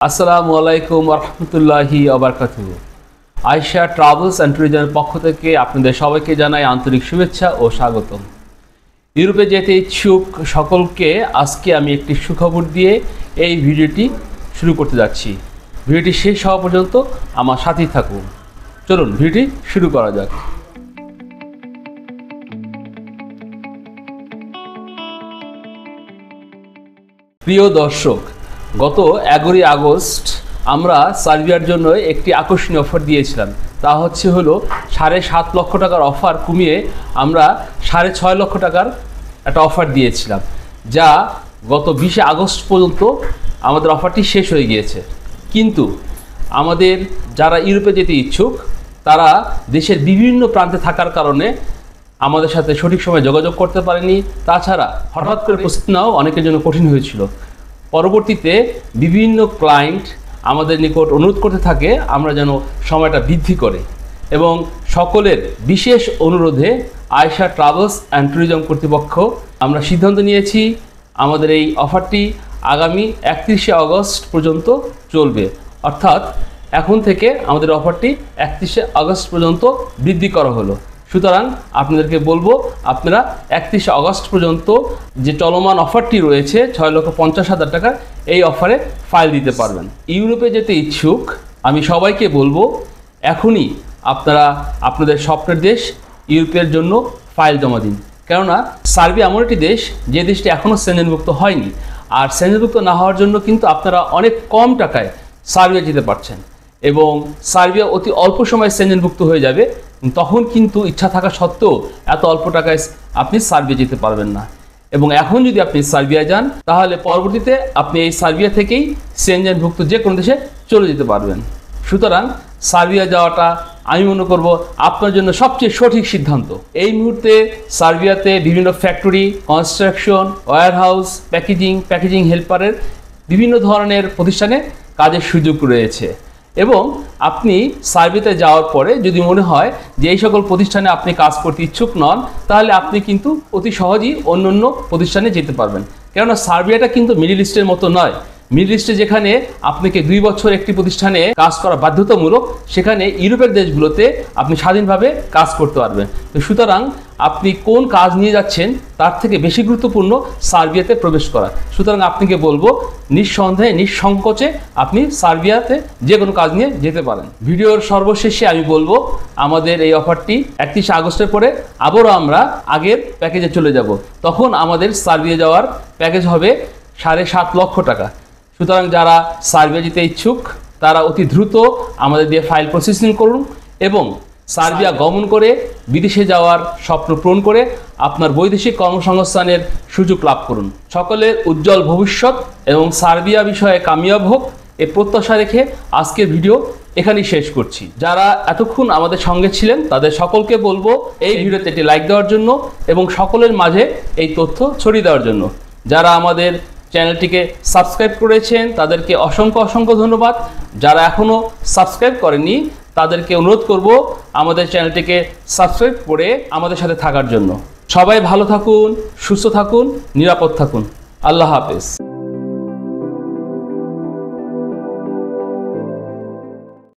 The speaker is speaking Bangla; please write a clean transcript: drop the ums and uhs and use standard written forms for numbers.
আসসালামু আলাইকুম রহমতুল্লাহি ওবারাকাতুহু। আয়েশা ট্রাভেলস অ্যান্ড ট্যুরিজমের পক্ষ থেকে আপনাদের সবাইকে জানাই আন্তরিক শুভেচ্ছা ও স্বাগতম। ইউরোপে যেতে ইচ্ছুক সকলকে আজকে আমি একটি সুখবর দিয়ে এই ভিডিওটি শুরু করতে যাচ্ছি। ভিডিওটি শেষ হওয়া পর্যন্ত আমার সাথেই থাকুন। চলুন ভিডিওটি শুরু করা যাক। প্রিয় দর্শক, গত 11ই আগস্ট আমরা সার্বিয়ার জন্য একটি আকর্ষণীয় অফার দিয়েছিলাম। তা হলো 7.5 লক্ষ টাকার অফার কমিয়ে আমরা 6.5 লক্ষ টাকার একটা অফার দিয়েছিলাম, যা গত 20 আগস্ট পর্যন্ত আমাদের অফারটি শেষ হয়ে গিয়েছে। কিন্তু আমাদের যারা ইউরোপে যেতে ইচ্ছুক তারা দেশের বিভিন্ন প্রান্তে থাকার কারণে আমাদের সাথে সঠিক সময় যোগাযোগ করতে পারেনি। তাছাড়া হঠাৎ করে প্রস্তুতি নেওয়াও অনেকের জন্য কঠিন হয়েছিল। পরবর্তীতে বিভিন্ন ক্লায়েন্ট আমাদের নিকট অনুরোধ করতে থাকে আমরা যেন সময়টা বৃদ্ধি করে, এবং সকলের বিশেষ অনুরোধে আয়েশা ট্রাভেলস অ্যান্ড ট্যুরিজম কর্তৃপক্ষ আমরা সিদ্ধান্ত নিয়েছি আমাদের এই অফারটি আগামী 31শে আগস্ট পর্যন্ত চলবে। অর্থাৎ এখন থেকে আমাদের অফারটি 31শে আগস্ট পর্যন্ত বৃদ্ধি করা হলো। সুতরাং আপনাদেরকে বলবো আপনারা 31শে আগস্ট পর্যন্ত যে চলমান অফারটি রয়েছে 6,50,000 টাকার, এই অফারে ফাইল দিতে পারবেন। ইউরোপে যেতে ইচ্ছুক আমি সবাইকে বলবো এখনই আপনারা আপনাদের স্বপ্নের দেশ ইউরোপের জন্য ফাইল জমা দিন। কেননা সার্বিয়া এমন একটি দেশ যে দেশটি এখনও সেনজেনভুক্ত হয়নি, আর সেনজেনভুক্ত না হওয়ার জন্য কিন্তু আপনারা অনেক কম টাকায় সার্বিয়া যেতে পারছেন, এবং সার্বিয়া অতি অল্প সময়ে সেনজেনভুক্ত হয়ে যাবে। তখন কিন্তু ইচ্ছা থাকা সত্ত্বেও এত অল্প টাকায় আপনি সার্বিয়া যেতে পারবেন না, এবং এখন যদি আপনি সার্বিয়া যান তাহলে পরবর্তীতে আপনি এই সার্বিয়া থেকেই সেনজেনভুক্ত যে কোনো দেশে চলে যেতে পারবেন। সুতরাং সার্বিয়া যাওয়াটা আমি মনে করব আপনার জন্য সবচেয়ে সঠিক সিদ্ধান্ত। এই মুহূর্তে সার্বিয়াতে বিভিন্ন ফ্যাক্টরি, কনস্ট্রাকশন, ওয়্যারহাউস, প্যাকেজিং হেল্পারের বিভিন্ন ধরনের প্রতিষ্ঠানে কাজের সুযোগ রয়েছে, এবং আপনি সার্বিয়াতে যাওয়ার পরে যদি মনে হয় যে এই সকল প্রতিষ্ঠানে আপনি কাজ করতে ইচ্ছুক নন, তাহলে আপনি কিন্তু অতি সহজেই অন্য প্রতিষ্ঠানে যেতে পারবেন। কেননা সার্বিয়াটা কিন্তু মিডল ইস্টের মতো নয়। মিডল ইস্টে যেখানে আপনাকে 2 বছর একটি প্রতিষ্ঠানে কাজ করা বাধ্যতামূলক, সেখানে ইউরোপের দেশগুলোতে আপনি স্বাধীনভাবে কাজ করতে পারবেন। তো সুতরাং আপনি কোন কাজ নিয়ে যাচ্ছেন তার থেকে বেশি গুরুত্বপূর্ণ সার্বিয়াতে প্রবেশ করা। সুতরাং আপনাকে বলবো নিঃসন্দেহে নিঃসংকোচে আপনি সার্বিয়াতে যে কোনো কাজ নিয়ে যেতে পারেন। ভিডিওর সর্বশেষে আমি বলবো আমাদের এই অফারটি 31শে আগস্টের পরে আবারও আমরা আগের প্যাকেজে চলে যাব। তখন আমাদের সার্বিয়া যাওয়ার প্যাকেজ হবে 7.5 লক্ষ টাকা। সুতরাং যারা সার্বিয়া যেতে ইচ্ছুক তারা অতি দ্রুত আমাদের দিয়ে ফাইল প্রসেসিং করুন, এবং সার্বিয়া গমন করে বিদেশে যাওয়ার স্বপ্ন পূরণ করে আপনার বৈদেশিক কর্মসংস্থানের সুযোগ লাভ করুন। সকলের উজ্জ্বল ভবিষ্যৎ এবং সার্বিয়া বিষয়ে কামিয়াব হোক এ প্রত্যাশা রেখে আজকের ভিডিও এখানেই শেষ করছি। যারা এতক্ষণ আমাদের সঙ্গে ছিলেন তাদের সকলকে বলবো এই ভিডিওতে একটি লাইক দেওয়ার জন্য এবং সকলের মাঝে এই তথ্য ছড়িয়ে দেওয়ার জন্য। যারা আমাদের চ্যানেলটিকে সাবস্ক্রাইব করেছেন তাদেরকে অসংখ্য ধন্যবাদ। যারা এখনও সাবস্ক্রাইব করেনি তাদেরকে অনুরোধ করব আমাদের চ্যানেলটিকে সাবস্ক্রাইব করে আমাদের সাথে থাকার জন্য। সবাই ভালো থাকুন, সুস্থ থাকুন, নিরাপদ থাকুন। আল্লাহ হাফেজ।